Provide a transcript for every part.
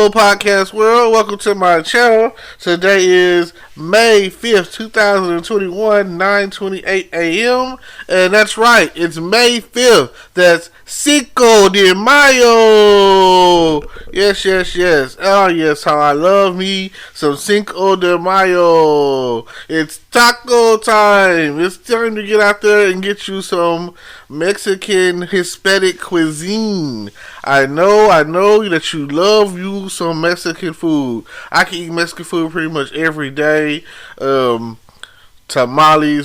Hello, podcast world. Welcome to my channel. Today is May 5th, 2021, 9:28 a.m. And that's right, it's May 5th. That's Cinco De Mayo. Yes, yes, yes. Oh, yes, how I love me some Cinco De Mayo. It's taco time. It's time to get out there and get you some Mexican Hispanic cuisine. I know that you love you some Mexican food. I can eat Mexican food pretty much every day. Tamales,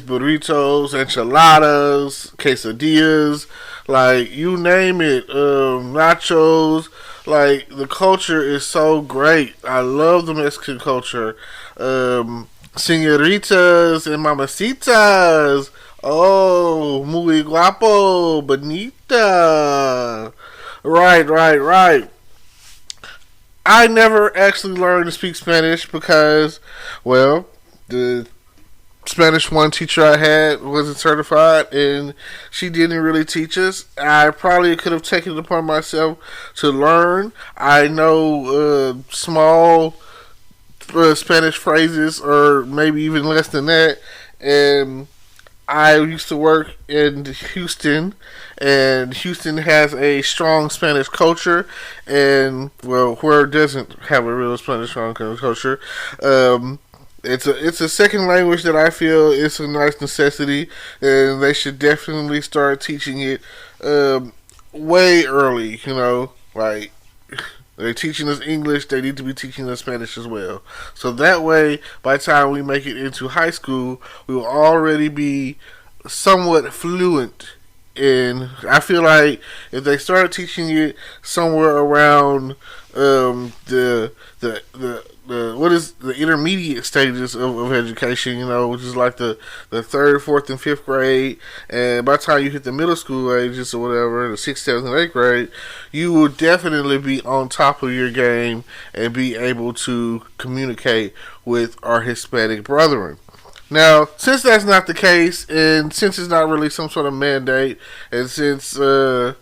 burritos, enchiladas, quesadillas, like you name it. Nachos. Like the culture is so great. I love the Mexican culture. Señoritas and mamacitas. Oh, muy guapo, bonita. Right. I never actually learned to speak Spanish because, well, the Spanish 1 teacher I had wasn't certified and she didn't really teach us. I probably could have taken it upon myself to learn. I know small Spanish phrases, or maybe even less than that, and I used to work in Houston, and Houston has a strong Spanish culture, and, well, where it doesn't have a real Spanish strong culture, it's a second language that I feel is a nice necessity, and they should definitely start teaching it way early, like, they're teaching us English, they need to be teaching us Spanish as well. So that way, by the time we make it into high school, we will already be somewhat fluent in. I feel like if they start teaching it somewhere around the what is the intermediate stages of education, which is like the 3rd, 4th, and 5th grade, and by the time you hit the middle school ages or whatever, the 6th, 7th, and 8th grade, you will definitely be on top of your game and be able to communicate with our Hispanic brethren. Now, since that's not the case, and since it's not really some sort of mandate, and since the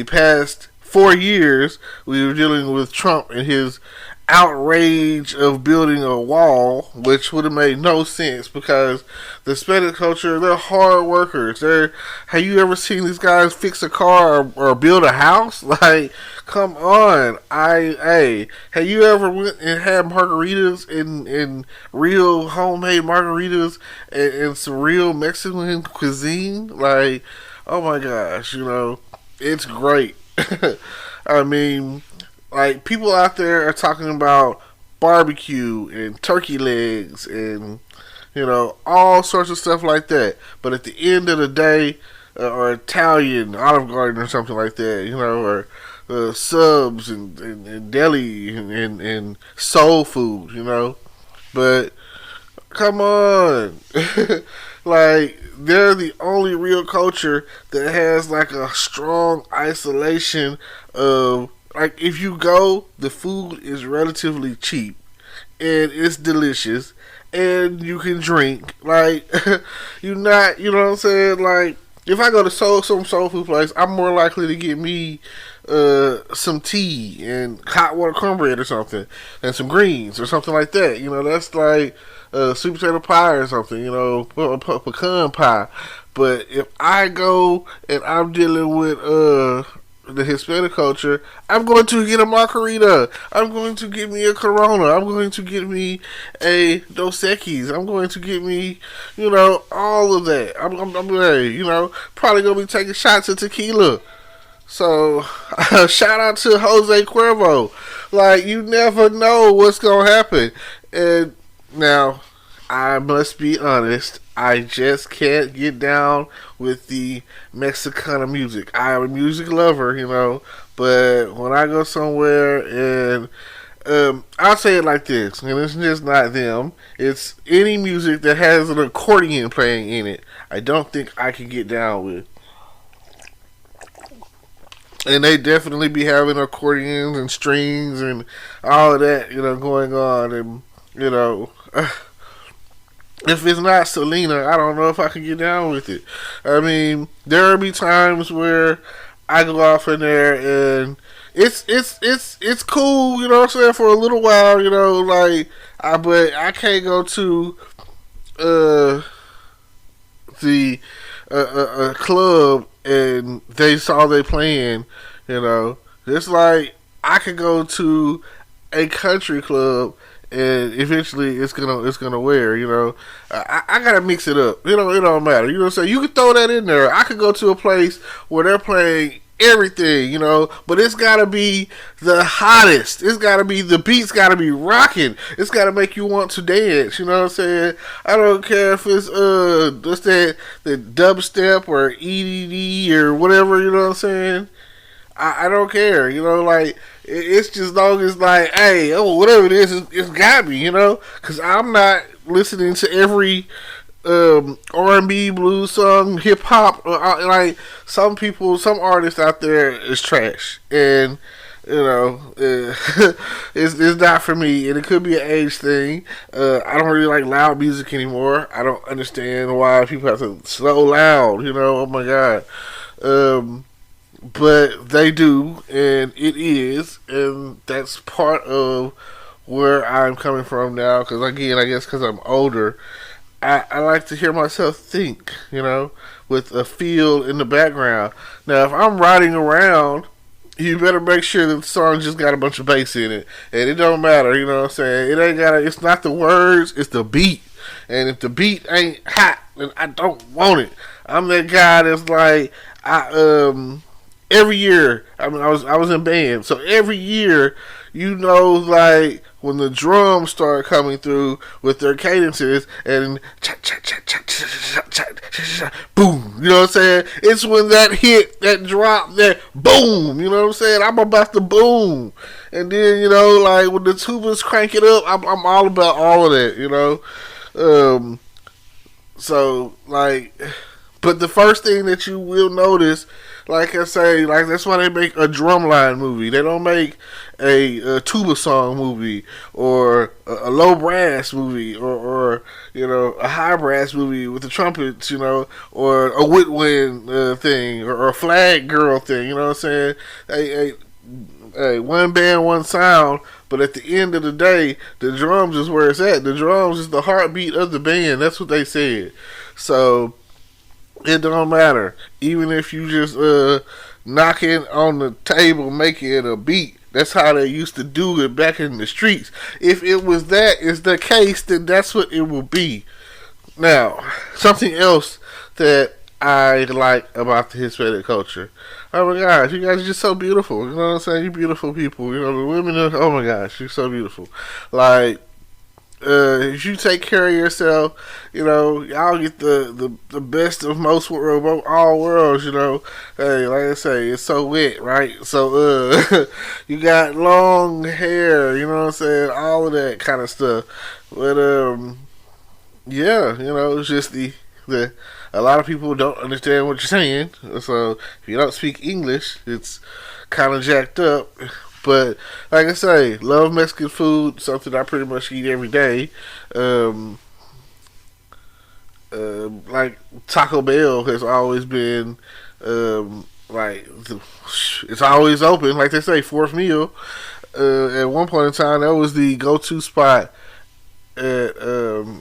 past 4 years, we were dealing with Trump and his outrage of building a wall, which would have made no sense because the Hispanic culture, they're hard workers. Have you ever seen these guys fix a car or build a house? Like, come on. Have you ever went and had margaritas in real homemade margaritas and some real Mexican cuisine? Like, oh my gosh, it's great. I mean, like, people out there are talking about barbecue and turkey legs and, all sorts of stuff like that. But at the end of the day, or Italian Olive Garden or something like that, or subs and deli and soul food, But come on. Like, they're the only real culture that has like a strong isolation of, like, if you go, the food is relatively cheap and it's delicious and you can drink. Like, you're not, you know what I'm saying? Like, if I go to some soul food place, I'm more likely to get me some tea and hot water cornbread or something, and some greens or something like that. That's like sweet potato pie or something, pecan pie. But if I go and I'm dealing with the Hispanic culture, I'm going to get a margarita. I'm going to get me a Corona. I'm going to get me a Dos Equis. I'm going to get me, all of that. I'm probably going to be taking shots of tequila. So, shout out to Jose Cuervo. Like, you never know what's going to happen. And now, I must be honest, I just can't get down with the Mexicana music. I am a music lover, but when I go somewhere and I'll say it like this, and it's just not them, it's any music that has an accordion playing in it, I don't think I can get down with. And they definitely be having accordions and strings and all of that, going on. And, if it's not Selena, I don't know if I can get down with it. I mean, there will be times where I go off in there and it's cool, you know what I'm saying, for a little while, you know, like but I can't go to uh the a club and they saw they playing, you know. It's like I could go to a country club and eventually it's gonna wear, you know. I gotta mix it up. You know, it don't matter. You know what I'm saying? You can throw that in there. I could go to a place where they're playing everything, you know, but it's gotta be the hottest. It's gotta be the beats gotta be rocking. It's gotta make you want to dance, you know what I'm saying? I don't care if it's what's that, the dubstep or EDD or whatever, you know what I'm saying? I don't care, you know, like it's just long as like, hey, oh, whatever it is, it's got me, you know, because I'm not listening to every R&B, blues song, hip hop. Like some people, some artists out there is trash, and you know, it's not for me, and it could be an age thing. I don't really like loud music anymore. I don't understand why people have to so loud. You know, oh my god. But they do, and it is, and that's part of where I'm coming from now. Because again, I guess because I'm older, I like to hear myself think, you know, with a feel in the background. Now, if I'm riding around, you better make sure that the song just got a bunch of bass in it, and it don't matter, you know what I'm saying? It ain't got. It's not the words, it's the beat, and if the beat ain't hot, then I don't want it. I'm that guy that's like every year. I mean, I was in band, so every year, you know, like when the drums start coming through with their cadences and boom, you know what I'm saying? It's when that hit, that drop, that boom, you know what I'm saying? I'm about to boom, and then you know, like when the tubas crank it up, I'm all about all of that, you know. So like, but the first thing that you will notice, like I say, like that's why they make a drumline movie. They don't make a tuba song movie or a low brass movie or you know, a high brass movie with the trumpets, you know, or a woodwind thing or a flag girl thing. You know what I'm saying? Hey, one band, one sound. But at the end of the day, the drums is where it's at. The drums is the heartbeat of the band. That's what they said. So it don't matter. Even if you just knocking on the table, making it a beat. That's how they used to do it back in the streets. If it was that is the case, then that's what it will be. Now, something else that I like about the Hispanic culture. Oh my gosh, you guys are just so beautiful. You know what I'm saying? You're beautiful people. You know, the women are, oh my gosh, you're so beautiful. Like, if you take care of yourself, you know, y'all get the best of most world, all worlds, you know. Hey, like I say, it's so wet, right? So, you got long hair, you know what I'm saying? All of that kind of stuff. But, yeah, you know, it's just the a lot of people don't understand what you're saying. So, if you don't speak English, it's kind of jacked up. But like I say, love Mexican food, something I pretty much eat every day. Like Taco Bell has always been like it's always open. Like they say, fourth meal. At one point in time, that was the go-to spot at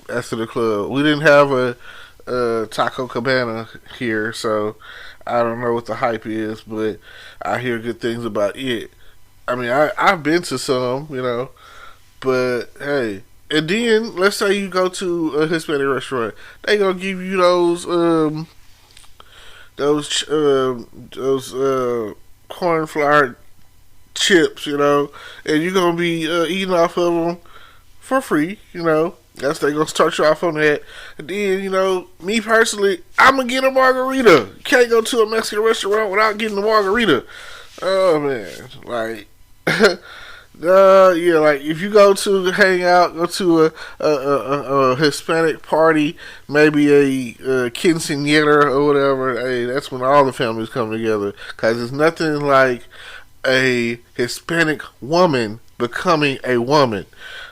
after the club. We didn't have a Taco Cabana here, so I don't know what the hype is, but I hear good things about it. I mean, I've been to some, you know, but hey, and then let's say you go to a Hispanic restaurant, they gonna give you those corn flour chips, you know, and you're gonna be eating off of them for free, you know. That's they gonna start you off on that, and then you know, me personally, I'm gonna get a margarita. You can't go to a Mexican restaurant without getting a margarita. Oh man, like. Yeah, like if you go to hang out, go to a Hispanic party, maybe a quinceañera or whatever. Hey, that's when all the families come together. Cause there's nothing like a Hispanic woman becoming a woman.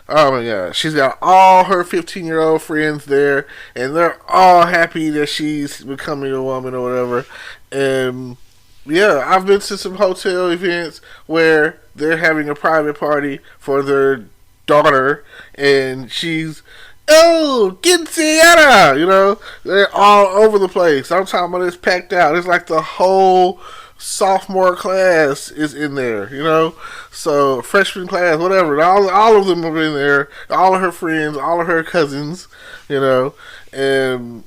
Oh my God, she's got all her 15-year-old friends there, and they're all happy that she's becoming a woman or whatever, and Yeah, I've been to some hotel events where they're having a private party for their daughter, and she's, oh, quinceañera, they're all over the place. I'm talking about it's packed out. It's like the whole sophomore class is in there, So freshman class, whatever. All of them have been there. All of her friends, all of her cousins, and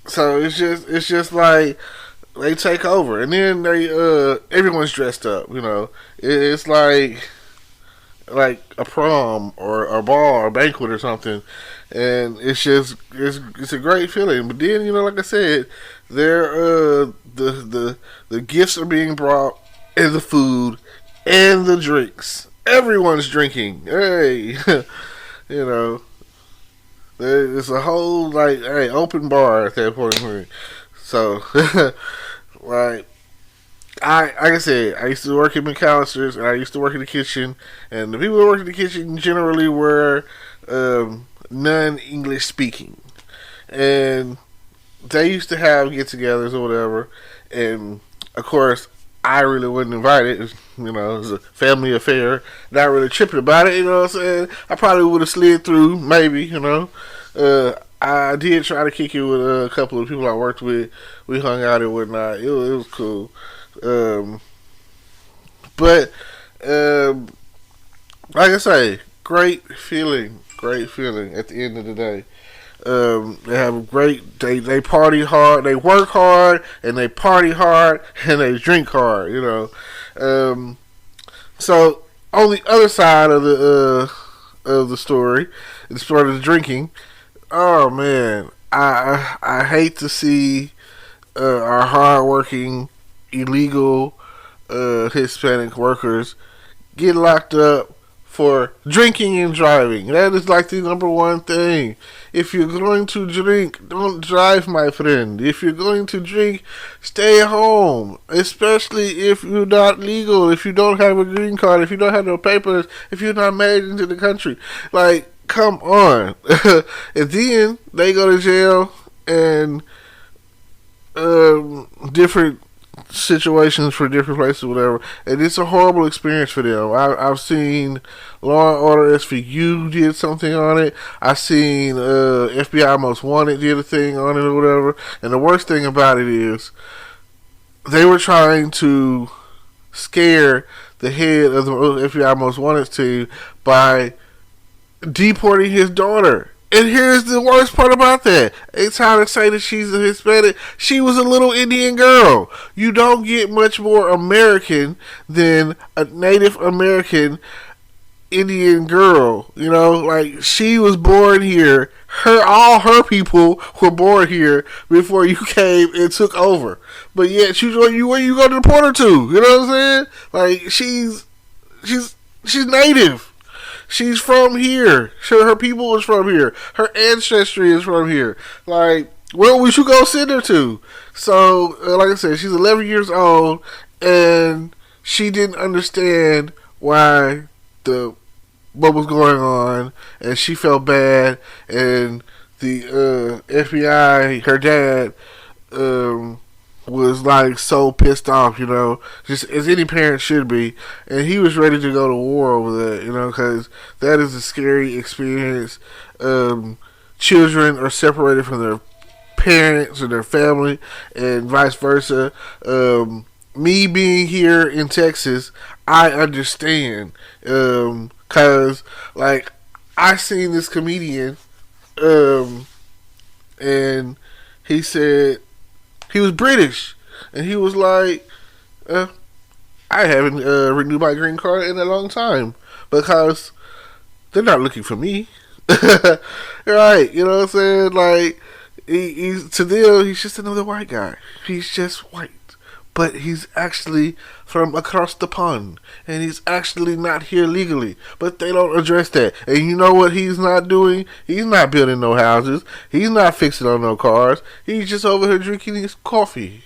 so it's just like they take over, and then they everyone's dressed up. It's like a prom or a ball or a banquet or something, and it's a great feeling. But then like I said, there the gifts are being brought, and the food and the drinks. Everyone's drinking. Hey, you know, there's a whole open bar at that point. So like like I said, I used to work at McAllister's, and I used to work in the kitchen, and the people that work in the kitchen generally were non-English speaking, and they used to have get-togethers or whatever, and of course, I really wasn't invited. It was a family affair. Not really tripping about it. You know what I'm saying? I probably would have slid through, maybe. I did try to kick it with a couple of people I worked with. We hung out and whatnot. It was cool. Um, but like I say, great feeling at the end of the day. They have a great. They party hard. They work hard, and they party hard, and they drink hard. So on the other side of the story, as far as drinking, oh man, I hate to see our hardworking illegal Hispanic workers get locked up for drinking and driving. That is like the number one thing. If you're going to drink, don't drive, my friend. If you're going to drink, stay home. Especially if you're not legal, if you don't have a green card, if you don't have no papers, if you're not made into the country. Like, come on. And then they go to jail, and different situations for different places, whatever, and it's a horrible experience for them. I've seen Law and Order SVU did something on it. I've seen FBI Most Wanted did a thing on it or whatever. And the worst thing about it is they were trying to scare the head of the FBI Most Wanted team by deporting his daughter. And here's the worst part about that. It's trying to say that she's a Hispanic. She was a little Indian girl. You don't get much more American than a Native American Indian girl. Like, she was born here. All her people were born here before you came and took over. But yet, where you going to deport her to? You know what I'm saying? Like, she's Native. She's from here. Her people is from here. Her ancestry is from here. Like, where would you go send her to? So, like I said, she's 11 years old, and she didn't understand what was going on, and she felt bad, and the FBI, her dad, was like so pissed off, just as any parent should be, and he was ready to go to war over that, because that is a scary experience. Children are separated from their parents and their family, and vice versa. Me being here in Texas, I understand, cause like I seen this comedian, and he said. He was British, and he was like, I haven't renewed my green card in a long time because they're not looking for me. Right, you know what I'm saying? Like, he's to them, he's just another white guy. He's just white. But he's actually from across the pond, and he's actually not here legally. But they don't address that. And you know what he's not doing? He's not building no houses. He's not fixing on no cars. He's just over here drinking his coffee.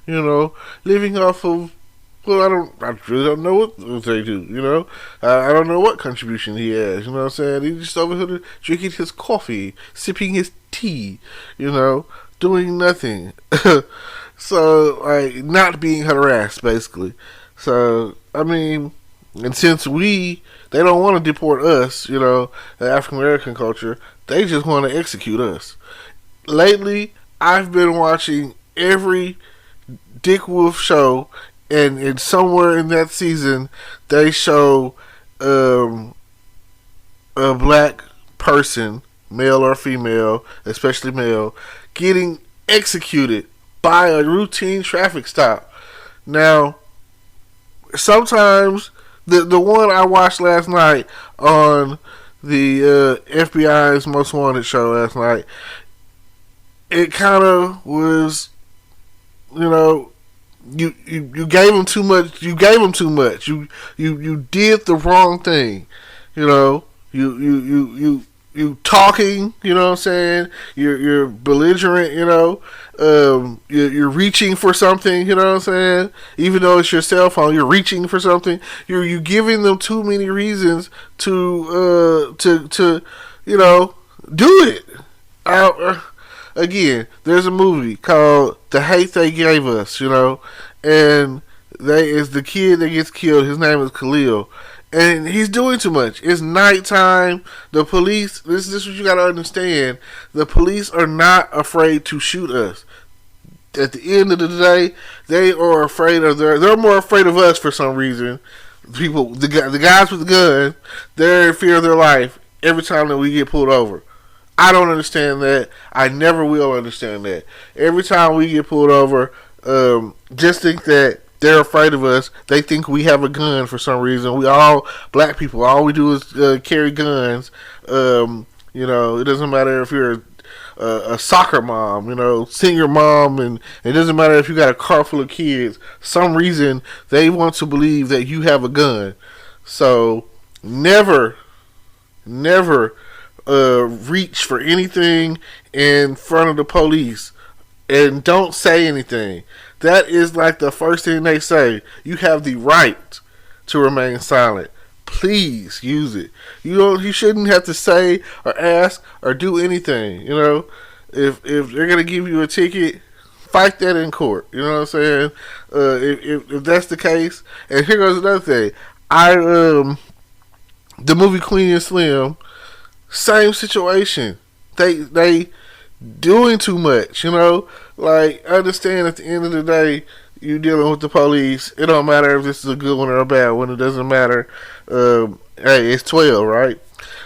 Living off of. Well, I really don't know what they do. I don't know what contribution he has. You know what I'm saying? He's just over here drinking his coffee, sipping his tea. Doing nothing. So, like, not being harassed, basically. So, I mean, and since they don't want to deport us, you know, the African American culture, they just want to execute us. Lately, I've been watching every Dick Wolf show, and somewhere in that season, they show a black person, male or female, especially male, getting executed by a routine traffic stop. Now, sometimes the one I watched last night on the FBI's Most Wanted show last night, it kind of was, you know, you gave them too much. You gave them too much. You did the wrong thing. You know, you talking. You know what I'm saying? You're belligerent. You know, you're reaching for something. You know what I'm saying? Even though it's your cell phone, you're reaching for something. You're giving them too many reasons to you know, do it. Again, there's a movie called The Hate They Gave Us, you know, and is the kid that gets killed. His name is Khalil, and he's doing too much. It's nighttime. The police. This is what you gotta understand. The police are not afraid to shoot us. At the end of the day, they are afraid of they're more afraid of us for some reason. People, the guys with the gun, they're in fear of their life every time that we get pulled over. I don't understand that. I never will understand that. Every time we get pulled over, just think that they're afraid of us. They think we have a gun for some reason. We all black people. All we do is carry guns. You know, it doesn't matter if you're a soccer mom, you know, singer mom, and it doesn't matter if you got a car full of kids. Some reason they want to believe that you have a gun. So never reach for anything in front of the police, and don't say anything. That is like the first thing they say. You have the right to remain silent. Please use it. You shouldn't have to say or ask or do anything. You know, if they're gonna give you a ticket, fight that in court. You know what I'm saying? If that's the case, and here goes another thing. The movie Queen and Slim. Same situation. They doing too much, you know. Like, understand at the end of the day, you dealing with the police. It don't matter if this is a good one or a bad one. It doesn't matter. Hey, it's 12, right?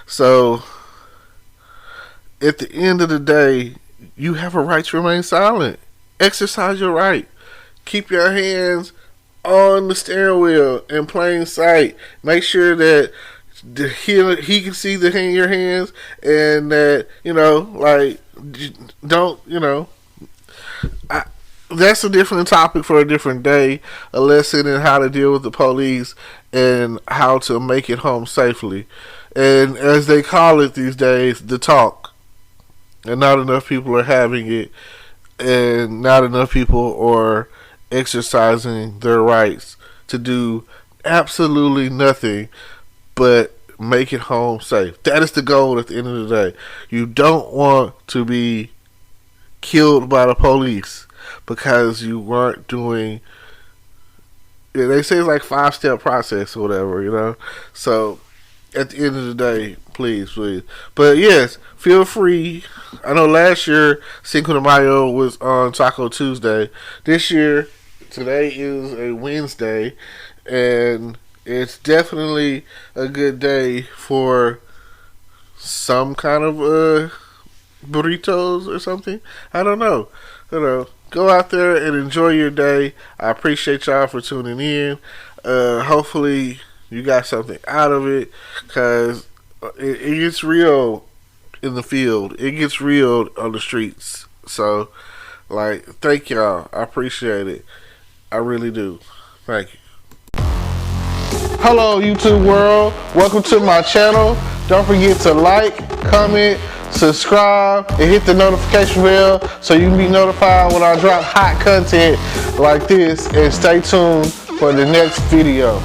So at the end of the day, you have a right to remain silent. Exercise your right. Keep your hands on the steering wheel in plain sight. Make sure that he can see your hands, and that, you know, like, don't, you know, that's a different topic for a different day. A lesson in how to deal with the police and how to make it home safely, and as they call it these days, the talk. And not enough people are having it, and not enough people are exercising their rights to do absolutely nothing but make it home safe. That is the goal at the end of the day. You don't want to be killed by the police because you weren't doing, they say it's like 5-step process or whatever, you know. So at the end of the day, please. But yes, feel free. I know last year Cinco De Mayo was on Taco Tuesday. This year, today is a Wednesday, and it's definitely a good day for some kind of burritos or something. I don't know. Go out there and enjoy your day. I appreciate y'all for tuning in. Hopefully you got something out of it, because it gets real in the field. It gets real on the streets. So, like, thank y'all. I appreciate it. I really do. Thank you. Hello, YouTube world. Welcome to my channel. Don't forget to like, comment, subscribe, and hit the notification bell so you can be notified when I drop hot content like this. And stay tuned for the next video.